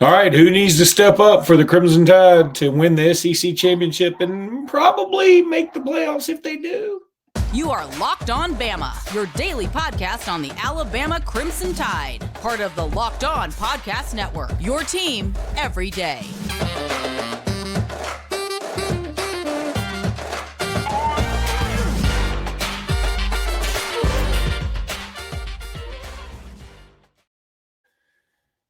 All right, who needs to step up for the Crimson Tide to win the SEC championship and probably make the playoffs if they do? You are Locked On Bama, your daily podcast on the Alabama Crimson Tide, part of the Locked On Podcast Network, your team every day.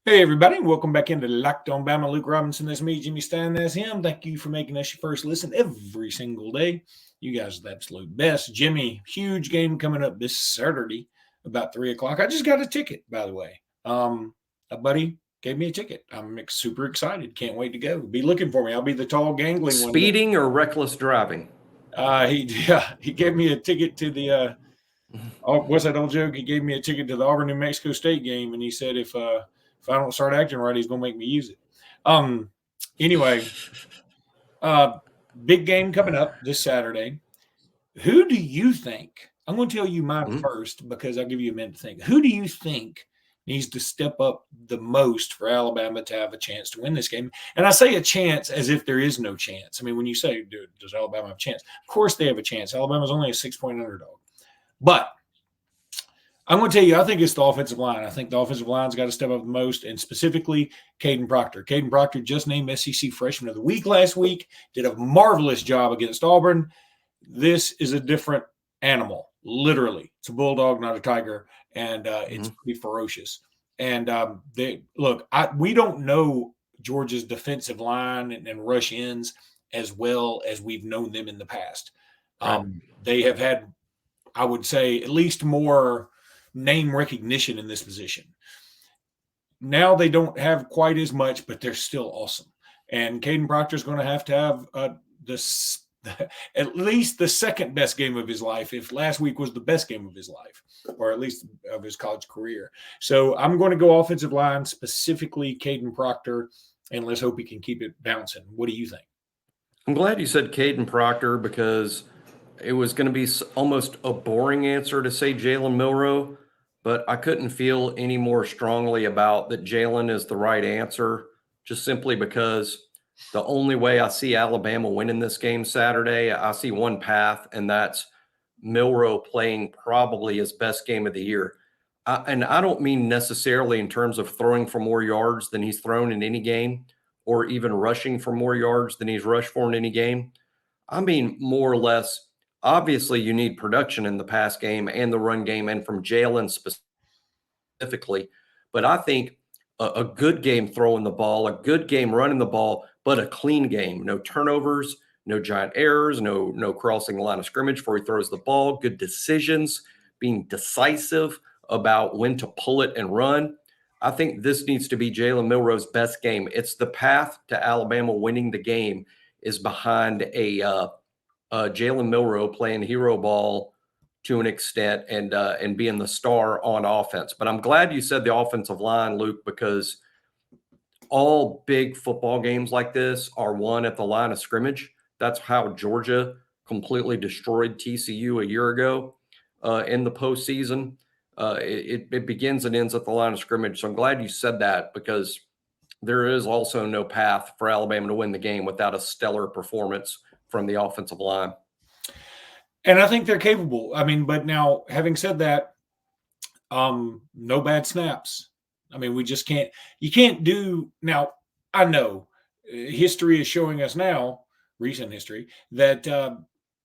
Hey, everybody. Welcome back into Locked On Bama. Luke Robinson, that's me. Jimmy Stein, that's him. Thank you for making us your first listen every single day. You guys are the absolute best. Jimmy, huge game coming up this Saturday about 3 o'clock. I just got a ticket, by the way. A buddy gave me a ticket. I'm super excited. Can't wait to go. Be looking for me. I'll be the tall, gangling one. Speeding or reckless driving? He gave me a ticket to the what's that old joke? He gave me a ticket to the Auburn, New Mexico State game, and he said if I don't start acting right, he's going to make me use it. Anyway, big game coming up this Saturday. Who do you think? I'm going to tell you mine first because I'll give you a minute to think. Who do you think needs to step up the most for Alabama to have a chance to win this game? And I say a chance as if there is no chance. I mean, when you say, dude, does Alabama have a chance? Of course they have a chance. Alabama's only a 6-point underdog. But I'm going to tell you, I think it's the offensive line. I think the offensive line's got to step up the most, and specifically Caden Proctor. Caden Proctor just named SEC Freshman of the Week last week, did a marvelous job against Auburn. This is a different animal, literally. It's a bulldog, not a tiger, and it's pretty ferocious. And we don't know Georgia's defensive line and rush ends as well as we've known them in the past. They have had, I would say, at least more name recognition in this position. Now they don't have quite as much, but they're still awesome. And Caden Proctor is going to have at least the second best game of his life, if last week was the best game of his life, or at least of his college career. So I'm going to go offensive line, specifically Caden Proctor, and let's hope he can keep it bouncing. What do you think? I'm glad you said Caden Proctor because it was going to be almost a boring answer to say Jaylen Milroe, but I couldn't feel any more strongly about that Jaylen is the right answer, just simply because the only way I see Alabama winning this game Saturday, I see one path, and that's Milroe playing probably his best game of the year. And I don't mean necessarily in terms of throwing for more yards than he's thrown in any game, or even rushing for more yards than he's rushed for in any game. I mean, more or less, obviously, you need production in the pass game and the run game, and from Jaylen specifically. But I think a good game throwing the ball, a good game running the ball, but a clean game. No turnovers, no giant errors, no crossing the line of scrimmage before he throws the ball. Good decisions, being decisive about when to pull it and run. I think this needs to be Jaylen Milroe's best game. It's the path to Alabama winning the game is behind Jaylen Milroe playing hero ball to an extent and being the star on offense. But I'm glad you said the offensive line, Luke, because all big football games like this are won at the line of scrimmage. That's how Georgia completely destroyed TCU a year ago in the postseason. It begins and ends at the line of scrimmage. So I'm glad you said that because there is also no path for Alabama to win the game without a stellar performance from the offensive line. And I think they're capable. I mean, but now having said that, no bad snaps. I mean, we just can't – you can't do – now, I know history is showing us now, recent history, that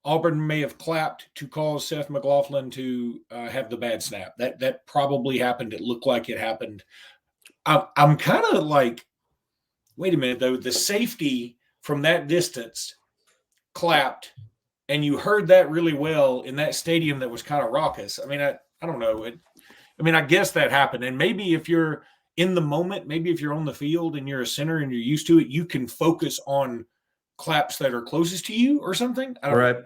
Auburn may have clapped to cause Seth McLaughlin to have the bad snap. That probably happened. It looked like it happened. I'm kind of like, wait a minute, though. The safety from that distance – clapped, and you heard that really well in that stadium that was kind of raucous. I mean, I don't know. I guess that happened. And maybe if you're in the moment, maybe if you're on the field and you're a center and you're used to it, you can focus on claps that are closest to you or something. I don't know.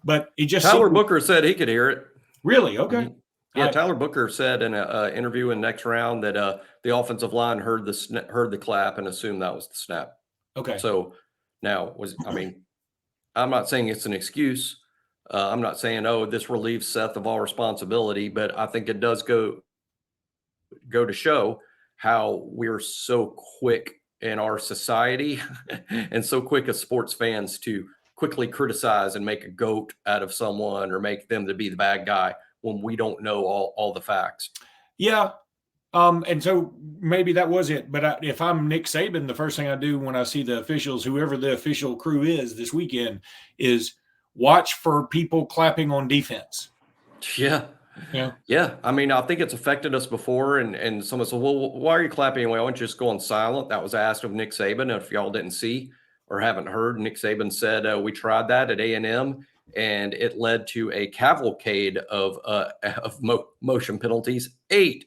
But it just Tyler Booker said he could hear it. Really? Okay. Yeah, Tyler Booker said in an interview in Next Round that the offensive line heard the clap and assumed that was the snap. Okay. So now I'm not saying it's an excuse. I'm not saying, this relieves Seth of all responsibility, but I think it does go to show how we're so quick in our society and so quick as sports fans to quickly criticize and make a goat out of someone or make them to be the bad guy when we don't know all the facts. Yeah. And so maybe that was it. But if I'm Nick Saban, the first thing I do when I see the officials, whoever the official crew is this weekend, is watch for people clapping on defense. Yeah. Yeah. I mean, I think it's affected us before. And someone said, well, why are you clapping? Well, why don't you just go on silent? That was asked of Nick Saban. If y'all didn't see or haven't heard, Nick Saban said, we tried that at A&M and it led to a cavalcade of motion penalties, 8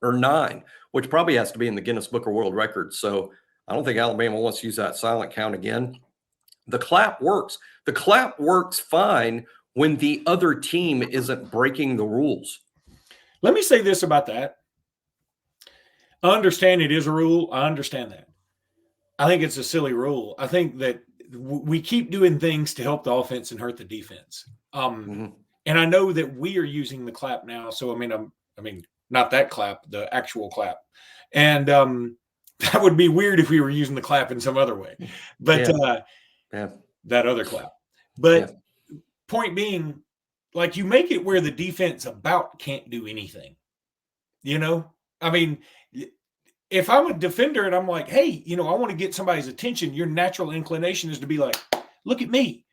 or 9, which probably has to be in the Guinness Book of World Records. So I don't think Alabama wants to use that silent count again. The clap works. The clap works fine when the other team isn't breaking the rules. Let me say this about that. I understand it is a rule. I understand that. I think it's a silly rule. I think that we keep doing things to help the offense and hurt the defense. And I know that we are using the clap now. So, I mean, not that clap, the actual clap. And that would be weird if we were using the clap in some other way. But that other clap. But point being, like, you make it where the defense about can't do anything. You know? I mean, if I'm a defender and I'm like, hey, I want to get somebody's attention, your natural inclination is to be like, look at me.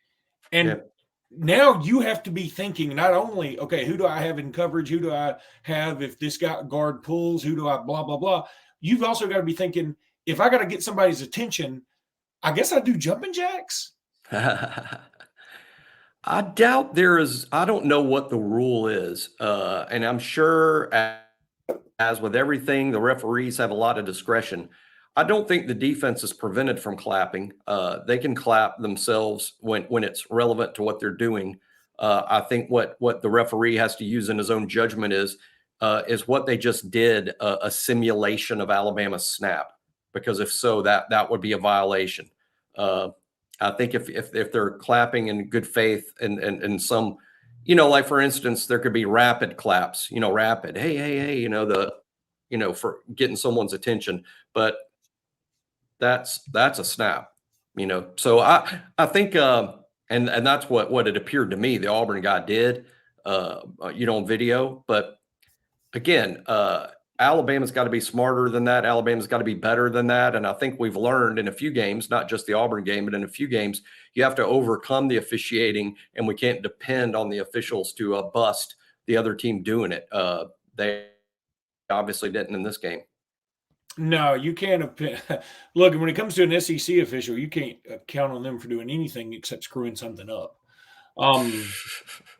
And now you have to be thinking not only, okay, who do I have in coverage? Who do I have if this guard pulls? Who do I blah, blah, blah? You've also got to be thinking, if I got to get somebody's attention, I guess I do jumping jacks. I doubt I don't know what the rule is. And I'm sure as with everything, the referees have a lot of discretion. I don't think the defense is prevented from clapping. They can clap themselves when it's relevant to what they're doing. I think what the referee has to use in his own judgment is what they just did, a simulation of Alabama's snap. Because if so, that would be a violation. I think if they're clapping in good faith and some, like for instance, there could be rapid claps, rapid, hey, for getting someone's attention, but that's a snap, So I think, and that's what it appeared to me the Auburn guy did, on video. But again, Alabama's got to be smarter than that. Alabama's got to be better than that. And I think we've learned in a few games, not just the Auburn game, but in a few games, you have to overcome the officiating, and we can't depend on the officials to bust the other team doing it. They obviously didn't in this game. No, you can't. Look, when it comes to an SEC official, you can't count on them for doing anything except screwing something up.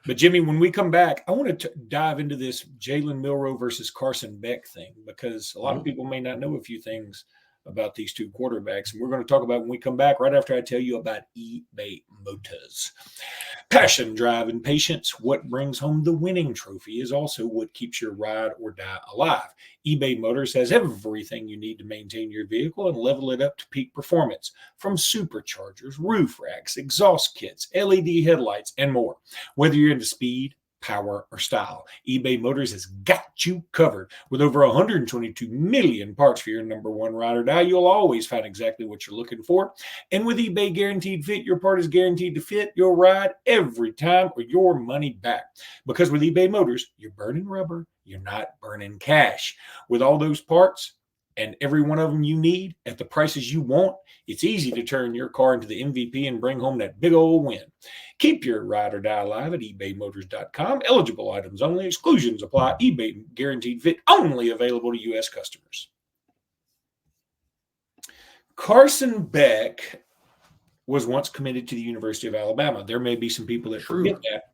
But Jimmy, when we come back, I want to dive into this Jaylen Milroe versus Carson Beck thing, because a lot of people may not know a few things about these two quarterbacks. And we're going to talk about it when we come back, right after I tell you about eBay Motors. Passion, drive, and patience. What brings home the winning trophy is also what keeps your ride or die alive. eBay Motors has everything you need to maintain your vehicle and level it up to peak performance, from superchargers, roof racks, exhaust kits, LED headlights, and more. Whether you're into speed, power, or style, eBay Motors has got you covered. With over 122 million parts for your number one ride or die, you'll always find exactly what you're looking for. And with eBay Guaranteed Fit, your part is guaranteed to fit your ride every time, or your money back. Because with eBay Motors, you're burning rubber, you're not burning cash. With all those parts and every one of them you need at the prices you want, it's easy to turn your car into the MVP and bring home that big old win. Keep your ride or die alive at ebaymotors.com. Eligible items only. Exclusions apply. eBay Guaranteed Fit only available to U.S. customers. Carson Beck was once committed to the University of Alabama. There may be some people that forget that.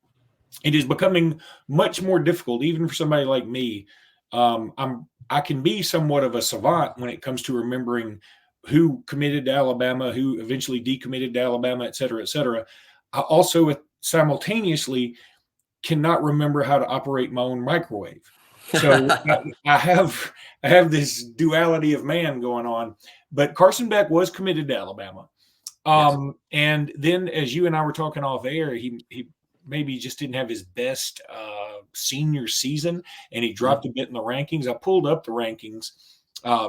It is becoming much more difficult, even for somebody like me. I can be somewhat of a savant when it comes to remembering who committed to Alabama, who eventually decommitted to Alabama, et cetera, et cetera. I also simultaneously cannot remember how to operate my own microwave. So I have this duality of man going on. But Carson Beck was committed to Alabama. And then, as you and I were talking off air, he maybe just didn't have his best senior season, and he dropped a bit in the rankings. I pulled up the rankings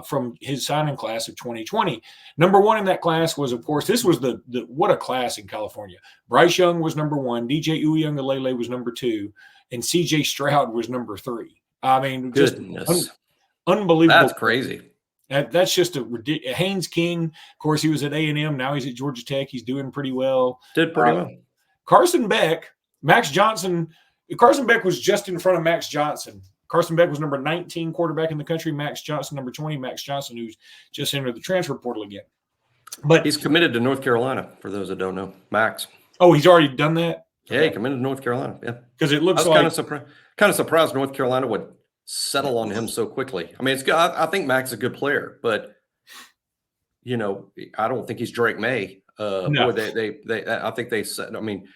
from his signing class of 2020. Number one in that class was, of course, this was the what a class in California. Bryce Young was number one. DJ Uiagalelei was number two. And CJ Stroud was number three. I mean, just unbelievable. That's crazy. That's just a ridiculous. Haynes King, of course, he was at A&M. Now he's at Georgia Tech. He's doing pretty well. Did pretty well. Carson Beck, Max Johnson. Carson Beck was just in front of Max Johnson. Carson Beck was number 19 quarterback in the country. Max Johnson, number 20. Max Johnson, who's just entered the transfer portal again. But he's committed to North Carolina, for those that don't know. Max. Oh, he's already done that? Yeah, he committed to North Carolina. Yeah. Because it looks like kind of surprised North Carolina would settle on him so quickly. I mean, it's good. I think Max is a good player, but I don't think he's Drake May. No. Boy, I think they said. I mean,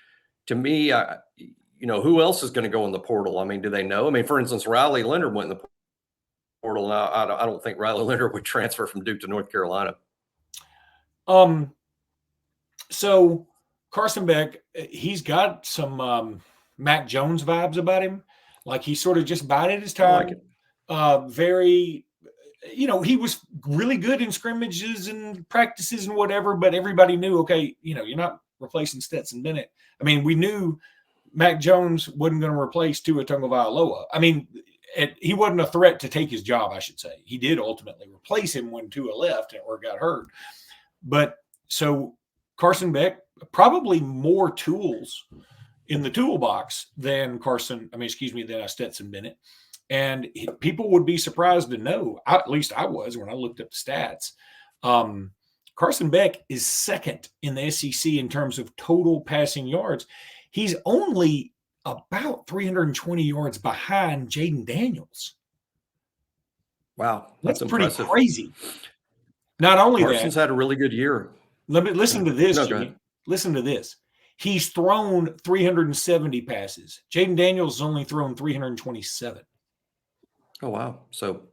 to me, who else is going to go in the portal? I mean, do they know? I mean, for instance, Riley Leonard went in the portal. Now, I don't think Riley Leonard would transfer from Duke to North Carolina. So Carson Beck, he's got some Mac Jones vibes about him. Like he sort of just bided his time. Very, he was really good in scrimmages and practices and whatever, but everybody knew, okay, you're not replacing Stetson Bennett. I mean, we knew Mac Jones wasn't going to replace Tua Tagovailoa. I mean, he wasn't a threat to take his job, I should say. He did ultimately replace him when Tua left or got hurt. But so Carson Beck, probably more tools in the toolbox than Stetson Bennett. And people would be surprised to know, at least I was when I looked up the stats. Carson Beck is second in the SEC in terms of total passing yards. He's only about 320 yards behind Jayden Daniels. Wow. That's pretty crazy. Not only Carson's had a really good year. Listen to this, Jimmy. Listen to this. He's thrown 370 passes. Jayden Daniels has only thrown 327. Oh, wow. So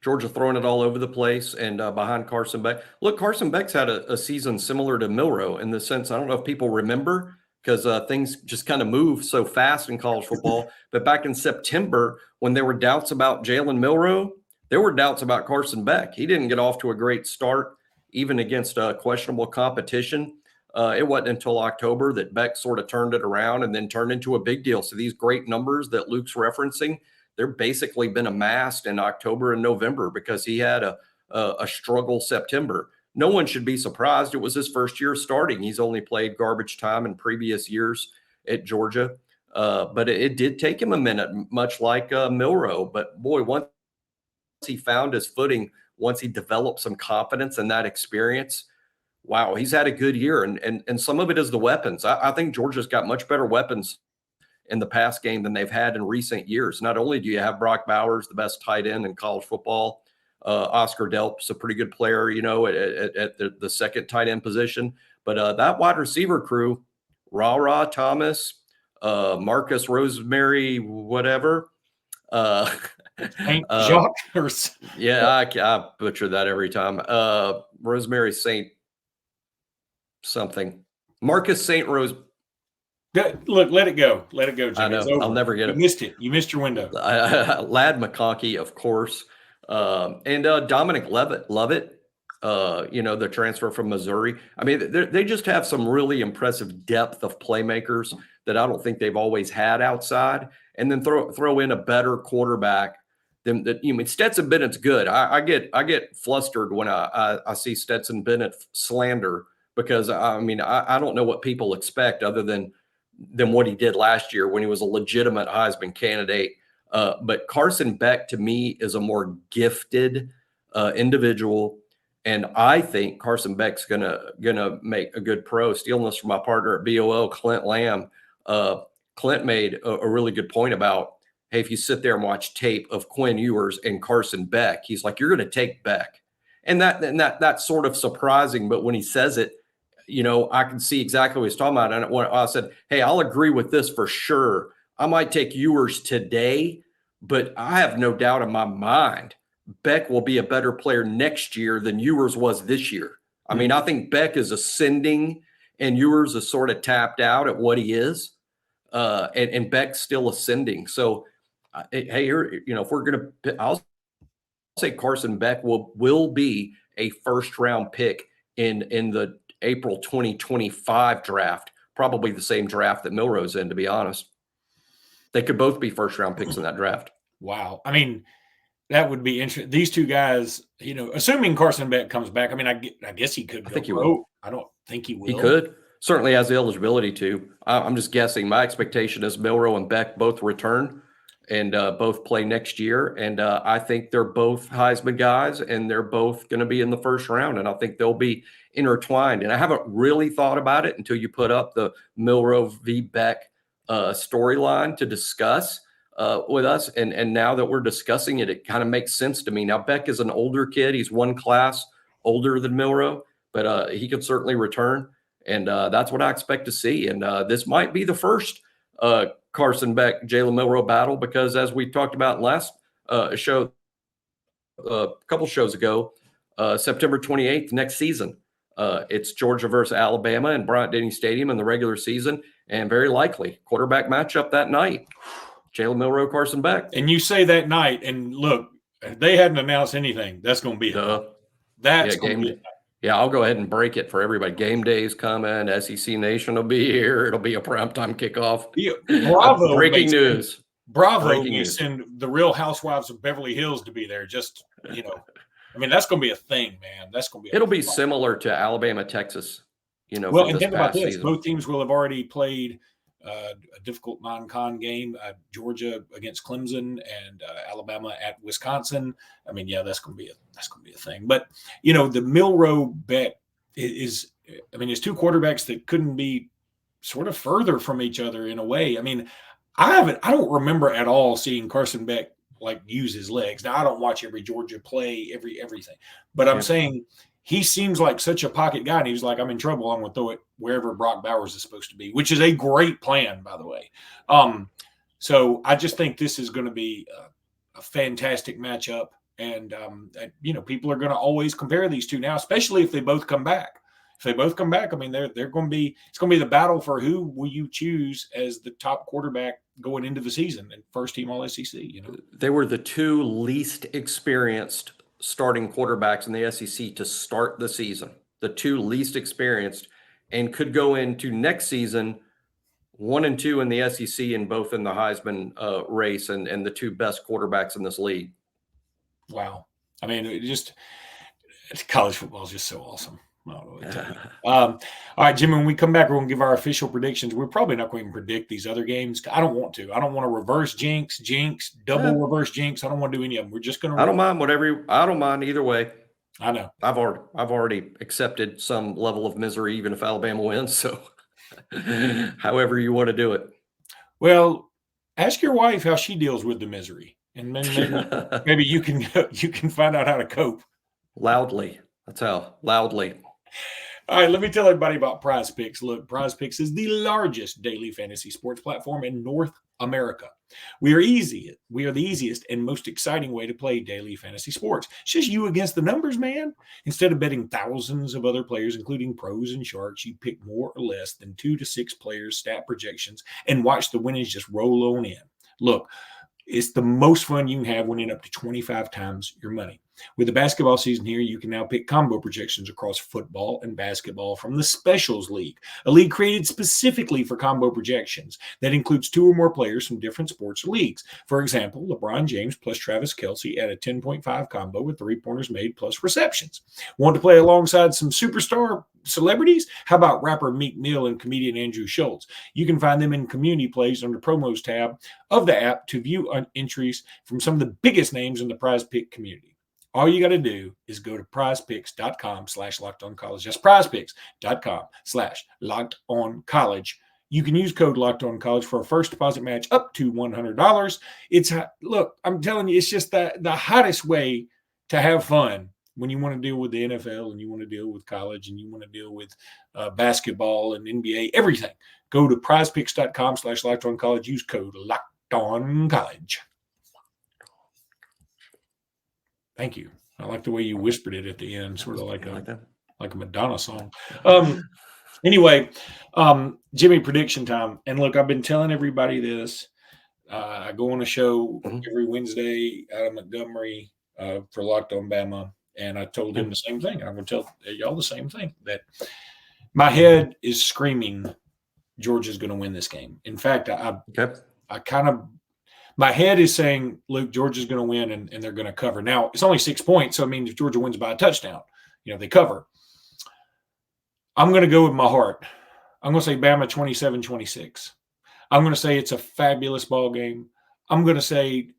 Georgia throwing it all over the place and behind Carson Beck. Look, Carson Beck's had a season similar to Milroe in the sense, I don't know if people remember because things just kind of move so fast in college football. But back in September, when there were doubts about Jaylen Milroe, there were doubts about Carson Beck. He didn't get off to a great start, even against questionable competition. It wasn't until October that Beck sort of turned it around and then turned into a big deal. So these great numbers that Luke's referencing, they're basically been amassed in October and November because he had a struggle September. No one should be surprised. It was his first year starting. He's only played garbage time in previous years at Georgia. But it did take him a minute, much like Milroe. But boy, once he found his footing, once he developed some confidence and that experience, wow, he's had a good year. And some of it is the weapons. I think Georgia's got much better weapons in the pass game than they've had in recent years. Not only do you have Brock Bowers, the best tight end in college football, Oscar Delp's a pretty good player, at the second tight end position. But that wide receiver crew, Thomas, Marcus Rosemary, whatever. Jacques. I butcher that every time. Rosemary Saint something. Marcus St. Rose. Look, let it go. Let it go, Jimmy. I know. I'll never get it. You missed it. You missed your window. Lad McConkey, of course. And Dominic Lovett, the transfer from Missouri. I mean, they just have some really impressive depth of playmakers that I don't think they've always had outside. And then throw in a better quarterback than that. Stetson Bennett's good. I get flustered when I see Stetson Bennett slander because I don't know what people expect other than what he did last year when he was a legitimate Heisman candidate. But Carson Beck to me is a more gifted individual, and I think Carson Beck's gonna make a good pro. Stealing this from my partner at BOL, Clint Lamb. Clint made a really good point about, hey, if you sit there and watch tape of Quinn Ewers and Carson Beck, he's like, you're going to take Beck. And that's sort of surprising. But when he says it, I can see exactly what he's talking about. And when I said, hey, I'll agree with this for sure. I might take Ewers today, but I have no doubt in my mind Beck will be a better player next year than Ewers was this year. I mean, I think Beck is ascending and Ewers is sort of tapped out at what he is. And Beck's still ascending. So, hey, if we're going to, I'll say Carson Beck will be a first-round pick in the April 2025 draft, probably the same draft that Milroe's in, to be honest. They could both be first-round picks in that draft. Wow. I mean, that would be interesting. These two guys, assuming Carson Beck comes back, I mean, I guess he could go. I think he will. I don't think he will. He could. Certainly has the eligibility to. I'm just guessing. My expectation is Milroe and Beck both return and both play next year. And I think they're both Heisman guys, and they're both going to be in the first round. And I think they'll be intertwined. And I haven't really thought about it until you put up the Milroe v. Beck storyline to discuss with us. And now that we're discussing it, it kind of makes sense to me. Now, Beck is an older kid. He's one class older than Milroe, but he could certainly return. And that's what I expect to see. And this might be the first Carson Beck, Jaylen Milroe battle, because as we talked about last show, a couple shows ago, September 28th, next season, it's Georgia versus Alabama in Bryant-Denny Stadium in the regular season, and very likely quarterback matchup that night. Jaylen Milroe, Carson Beck. And you say that night, and look, they hadn't announced anything. That's going to be that's going to be Yeah, I'll go ahead and break it for everybody. Game day's coming. SEC Nation will be here. It'll be a primetime kickoff. Yeah, Bravo. Breaking news. Bravo may send the Real Housewives of Beverly Hills to be there. Just, I mean, that's going to be a thing, man. That's going to be It'll be similar to Alabama, Texas, Well, and think about this. Season. Both teams will have already played a difficult non-con game, Georgia against Clemson and Alabama at Wisconsin. I mean, yeah, that's going to be a thing. But the Milroe bet is, I mean, it's two quarterbacks that couldn't be sort of further from each other in a way. I mean, I don't remember at all seeing Carson Beck use his legs. Now, I don't watch every Georgia play, everything, but I'm saying he seems like such a pocket guy, and he was like, I'm in trouble. I'm going to throw it wherever Brock Bowers is supposed to be, which is a great plan, by the way. So I just think this is going to be a fantastic matchup. And, people are going to always compare these two now, especially if they both come back. If they both come back, I mean, they're going to be – it's going to be the battle for who will you choose as the top quarterback going into the season and first team All-SEC, They were the two least experienced starting quarterbacks in the SEC to start the season, the two least experienced, and could go into next season 1-2 in the SEC and both in the Heisman race and the two best quarterbacks in this league. Wow. I mean, college football is just so awesome. I don't know what to tell you. All right, Jimmy, when we come back, we're going to give our official predictions. We're probably not going to predict these other games. I don't want to. I don't want to reverse jinx, reverse jinx. I don't want to do any of them. We're just going to. I don't mind either way. I know. I've already accepted some level of misery, even if Alabama wins. So, however you want to do it. Well, ask your wife how she deals with the misery, and maybe you can find out how to cope. Loudly. That's how. Loudly. All right, let me tell everybody about PrizePicks. Look, PrizePicks is the largest daily fantasy sports platform in North America. We are the easiest and most exciting way to play daily fantasy sports. It's just you against the numbers, man. Instead of betting thousands of other players, including pros and sharks, you pick more or less than 2 to 6 players' stat projections and watch the winnings just roll on in. Look, it's the most fun you can have winning up to 25 times your money. With the basketball season here, you can now pick combo projections across football and basketball from the Specials League, a league created specifically for combo projections that includes 2 or more players from different sports leagues. For example, LeBron James plus Travis Kelce at a 10.5 combo with 3-pointers made plus receptions. Want to play alongside some superstar celebrities? How about rapper Meek Mill and comedian Andrew Schultz? You can find them in community plays under promos tab of the app to view entries from some of the biggest names in the PrizePick community. All you got to do is go to prizepicks.com/lockedoncollege. That's prizepicks.com/lockedoncollege. You can use code LockedOnCollege for a first deposit match up to $100. Look, I'm telling you, it's just the hottest way to have fun when you want to deal with the NFL and you want to deal with college and you want to deal with basketball and NBA, everything. Go to prizepicks.com/lockedoncollege. Use code LockedOnCollege. Thank you. I like the way you whispered it at the end, sort of like a Madonna song. Anyway, Jimmy, prediction time. And look, I've been telling everybody this. I go on a show every Wednesday out of Montgomery. for Locked On Bama, and I told him the same thing. I'm going to tell y'all the same thing, that my head is screaming Georgia's going to win this game. In fact, I kind of – my head is saying, Luke, Georgia's going to win and they're going to cover. Now, it's only 6 points, so I mean if Georgia wins by a touchdown, they cover. I'm going to go with my heart. I'm going to say Bama 27-26. I'm going to say it's a fabulous ball game. I'm going to say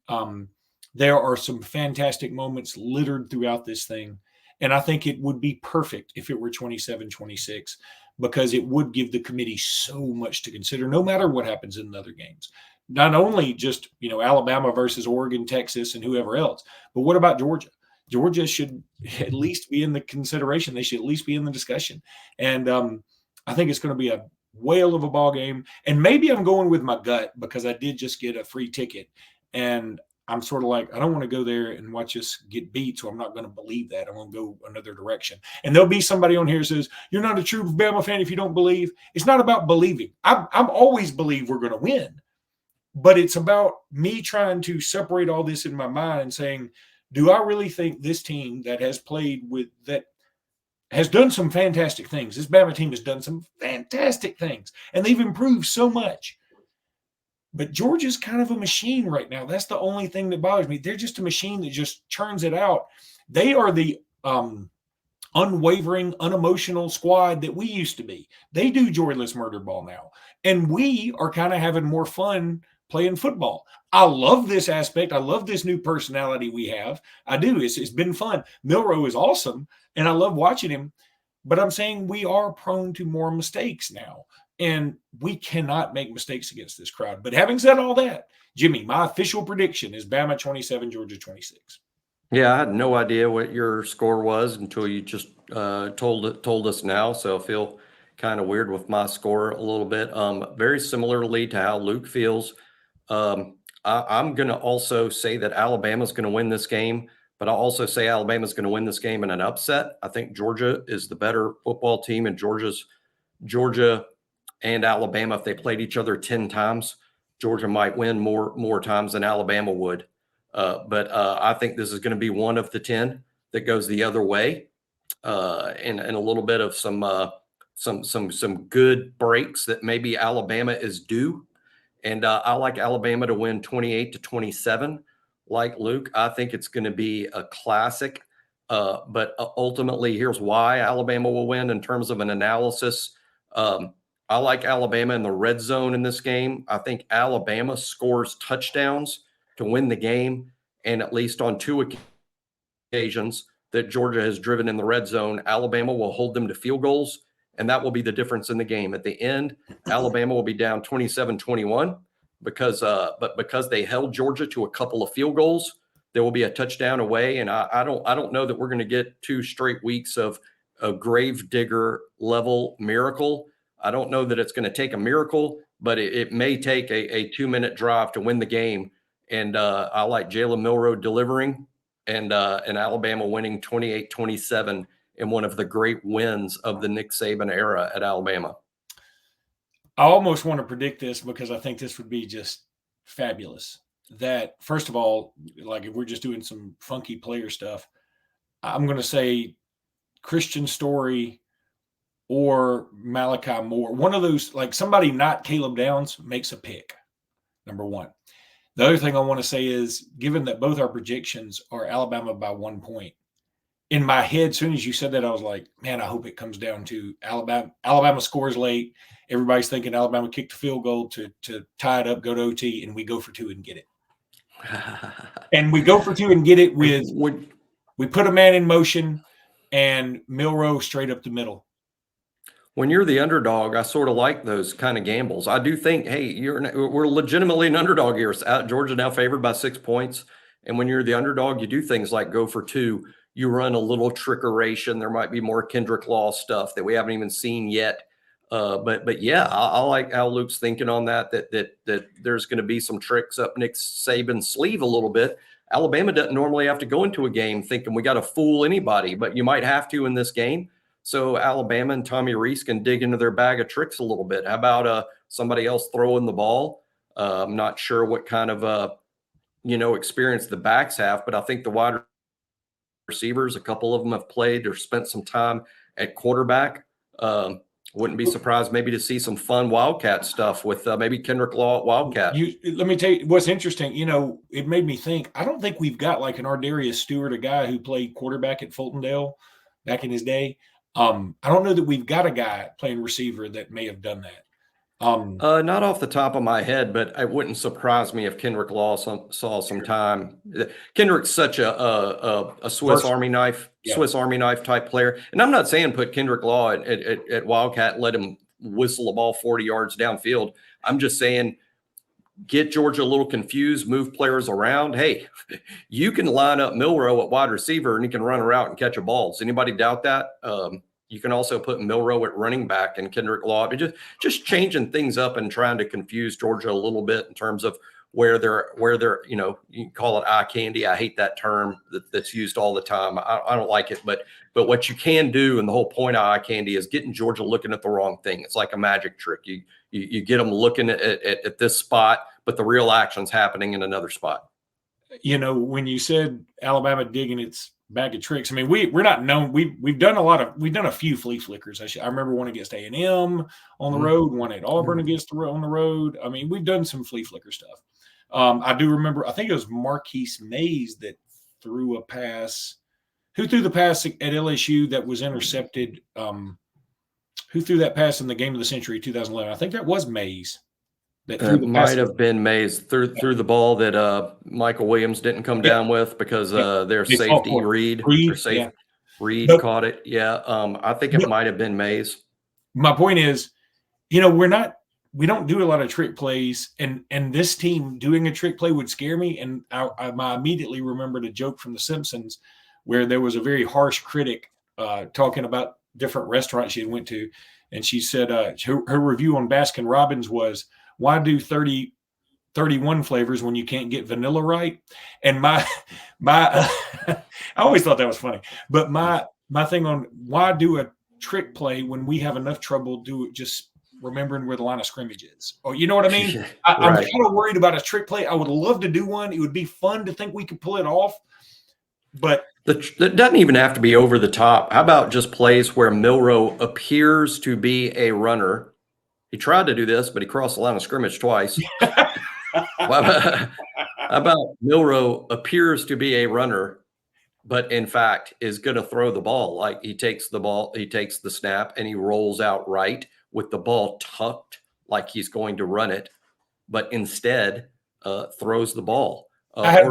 there are some fantastic moments littered throughout this thing. And I think it would be perfect if it were 27-26, because it would give the committee so much to consider, no matter what happens in the other games. Not only just, Alabama versus Oregon, Texas, and whoever else, but what about Georgia? Georgia should at least be in the consideration. They should at least be in the discussion. And I think it's going to be a whale of a ball game. And maybe I'm going with my gut because I did just get a free ticket. And I'm sort of like, I don't want to go there and watch us get beat, so I'm not going to believe that. I'm going to go another direction. And there'll be somebody on here who says, you're not a true Bama fan if you don't believe. It's not about believing. I'm always believe we're going to win. But it's about me trying to separate all this in my mind and saying, do I really think this team that has done some fantastic things, this Bama team has done some fantastic things, and they've improved so much. But Georgia's kind of a machine right now. That's the only thing that bothers me. They're just a machine that just churns it out. They are the unwavering, unemotional squad that we used to be. They do joyless murder ball now. And we are kind of having more fun playing football. I love this aspect. I love this new personality we have. I do. It's been fun. Milroe is awesome, and I love watching him. But I'm saying we are prone to more mistakes now, and we cannot make mistakes against this crowd. But having said all that, Jimmy, my official prediction is Bama 27, Georgia 26. Yeah, I had no idea what your score was until you just told us now. So I feel kind of weird with my score a little bit. Very similarly to how Luke feels. I'm going to also say that Alabama's going to win this game, but I'll also say Alabama's going to win this game in an upset. I think Georgia is the better football team, and Georgia and Alabama, if they played each other 10 times, Georgia might win more times than Alabama would. But I think this is going to be one of the 10 that goes the other way, and a little bit of some good breaks that maybe Alabama is due. And I like Alabama to win 28-27. Like Luke, I think it's going to be a classic. But ultimately, here's why Alabama will win in terms of an analysis. I like Alabama in the red zone in this game. I think Alabama scores touchdowns to win the game. And at least on 2 occasions that Georgia has driven in the red zone, Alabama will hold them to field goals. And that will be the difference in the game. At the end, Alabama will be down 27-21 because they held Georgia to a couple of field goals. There will be a touchdown away, and I don't know that we're going to get 2 straight weeks of a grave digger level miracle. I don't know that it's going to take a miracle, but it may take a 2-minute drive to win the game. And I like Jaylen Milroe delivering and Alabama winning 28-27. In one of the great wins of the Nick Saban era at Alabama. I almost want to predict this because I think this would be just fabulous. That, first of all, like if we're just doing some funky player stuff, I'm going to say Christian Story or Malachi Moore. One of those, like somebody not Caleb Downs makes a pick, number one. The other thing I want to say is, given that both our projections are Alabama by 1 point, in my head, as soon as you said that, I was like, man, I hope it comes down to Alabama. Alabama scores late. Everybody's thinking Alabama kicked the field goal to tie it up, go to OT, and we go for 2 and get it. And we go for 2 and get it with we put a man in motion and Milroe straight up the middle. When you're the underdog, I sort of like those kind of gambles. I do think, hey, we're legitimately an underdog here. Georgia now favored by 6 points. And when you're the underdog, you do things like go for 2. You run a little trickeration. There might be more Kendrick Law stuff that we haven't even seen yet. But yeah, I like how Luke's thinking on that there's going to be some tricks up Nick Saban's sleeve a little bit. Alabama doesn't normally have to go into a game thinking we got to fool anybody, but you might have to in this game. So Alabama and Tommy Rees can dig into their bag of tricks a little bit. How about somebody else throwing the ball? I'm not sure what kind of experience the backs have, but I think the wide receivers. A couple of them have played or spent some time at quarterback. Wouldn't be surprised maybe to see some fun Wildcat stuff with maybe Kendrick Law at Wildcat. Let me tell you what's interesting. It made me think. I don't think we've got like an Ardarius Stewart, a guy who played quarterback at Fultondale back in his day. I don't know that we've got a guy playing receiver that may have done that. Not off the top of my head, but it wouldn't surprise me if Kendrick Law saw some time. Kendrick's such a Swiss Army knife, Swiss Army knife type player. And I'm not saying put Kendrick Law at Wildcat and let him whistle the ball 40 yards downfield. I'm just saying get Georgia a little confused, move players around. Hey, you can line up Milroe at wide receiver and he can run a route and catch a ball. Does anybody doubt that? You can also put Milroe at running back and Kendrick Law. Just changing things up and trying to confuse Georgia a little bit in terms of where they're, you can call it eye candy. I hate that term that's used all the time. I don't like it, but what you can do, and the whole point of eye candy is getting Georgia looking at the wrong thing. It's like a magic trick. You get them looking at this spot, but the real action's happening in another spot. When you said Alabama digging its bag of tricks, I mean, we're not known. We've done a few flea flickers. I remember one against A&M on the road, one at Auburn on the road. I mean, we've done some flea flicker stuff. I do remember, I think it was Marquise Mays that threw a pass. Who threw the pass at LSU that was intercepted? Who threw that pass in the game of the century, 2011? I think that was Mays. That might have been Mays threw the ball that Michael Williams didn't come down with because their safety Reed caught it. Yeah, I think it might have been Mays. My point is, we don't do a lot of trick plays, and this team doing a trick play would scare me. And I immediately remembered a joke from The Simpsons where there was a very harsh critic talking about different restaurants she had went to, and she said her review on Baskin Robbins was, why do 31 flavors when you can't get vanilla right? And my I always thought that was funny. But my thing on why do a trick play when we have enough trouble just remembering where the line of scrimmage is? Or you know what I mean? I'm kind of worried about a trick play. I would love to do one. It would be fun to think we could pull it off. But it doesn't even have to be over the top. How about just plays where Milroe appears to be a runner? He tried to do this, but he crossed the line of scrimmage twice. How about Milroe appears to be a runner, but in fact is going to throw the ball? Like he takes the snap and he rolls out right with the ball tucked like he's going to run it, but instead throws the ball. I had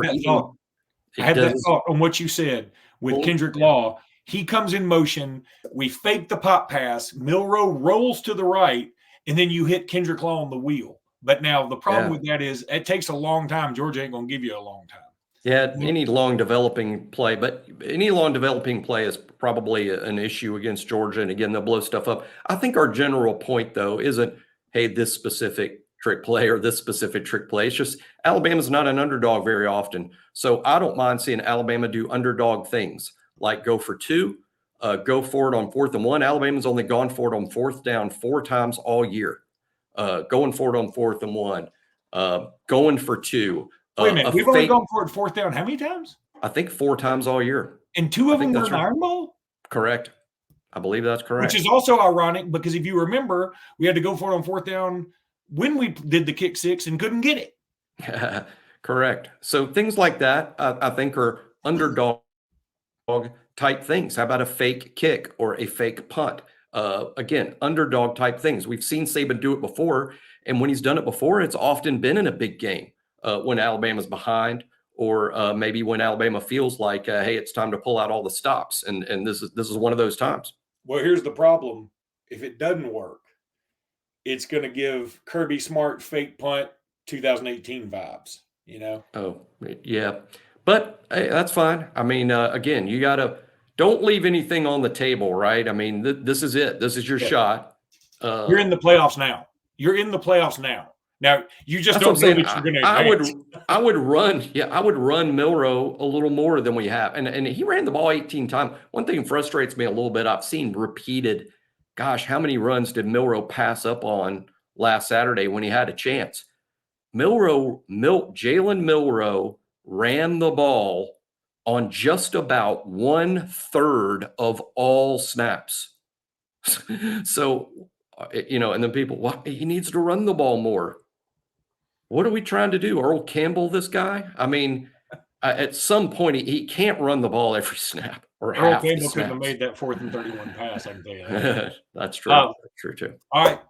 that thought on what you said with Kendrick Law. He comes in motion. We fake the pop pass. Milroe rolls to the right. And then you hit Kendrick Law on the wheel. But now the problem with that is it takes a long time. Georgia ain't going to give you a long time. Yeah, any long developing play is probably an issue against Georgia. And again, they'll blow stuff up. I think our general point, though, isn't, hey, this specific trick play or this specific trick play. It's just Alabama's not an underdog very often. So I don't mind seeing Alabama do underdog things like go for two. Go for it on 4th and 1. Alabama's only gone for it on 4th down 4 times all year. Going for it on 4th and 1. Going for 2. Wait a minute. We've only gone for it 4th down how many times? I think 4 times all year. And 2 of them were an Iron Bowl? Correct. I believe that's correct. Which is also ironic because if you remember, we had to go for it on 4th down when we did the kick 6 and couldn't get it. Correct. So things like that, I think, are underdog type things. How about a fake kick or a fake punt? Again, underdog type things. We've seen Saban do it before, and when he's done it before, it's often been in a big game when Alabama's behind, or maybe when Alabama feels like, hey, it's time to pull out all the stops, and this is one of those times. Well, here's the problem: if it doesn't work, it's going to give Kirby Smart fake punt 2018 vibes. Oh yeah, but hey, that's fine. I mean, again, you gotta. Don't leave anything on the table, right? I mean, this is it. This is your shot. You're in the playoffs now. Now you just don't know that you're going to advance. I would run Milroe a little more than we have. And he ran the ball 18 times. One thing frustrates me a little bit. I've seen repeated, gosh, how many runs did Milroe pass up on last Saturday when he had a chance? Jaylen Milroe ran the ball on just about 1/3 of all snaps. So, and then people, well, he needs to run the ball more. What are we trying to do? Earl Campbell, this guy? I mean, at some point, he can't run the ball every snap or Earl half Campbell the couldn't have snaps. made that 4th and 31 pass, I can tell you that. That's true. That's true, too. All right.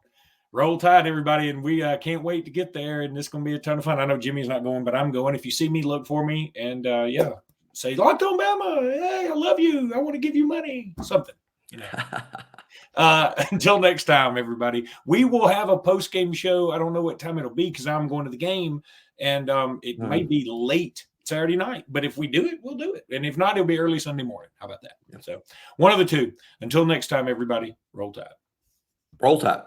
Roll Tide, everybody, and we can't wait to get there, and it's going to be a ton of fun. I know Jimmy's not going, but I'm going. If you see me, look for me, and say, Locked on Bama, hey, I love you, I want to give you money, something. Until next time, everybody, we will have a post-game show. I don't know what time it'll be because I'm going to the game, and it may be late Saturday night, but if we do it, we'll do it, and if not, it'll be early Sunday morning. How about that? So one of the two. Until next time, everybody, Roll Tide. Roll Tide.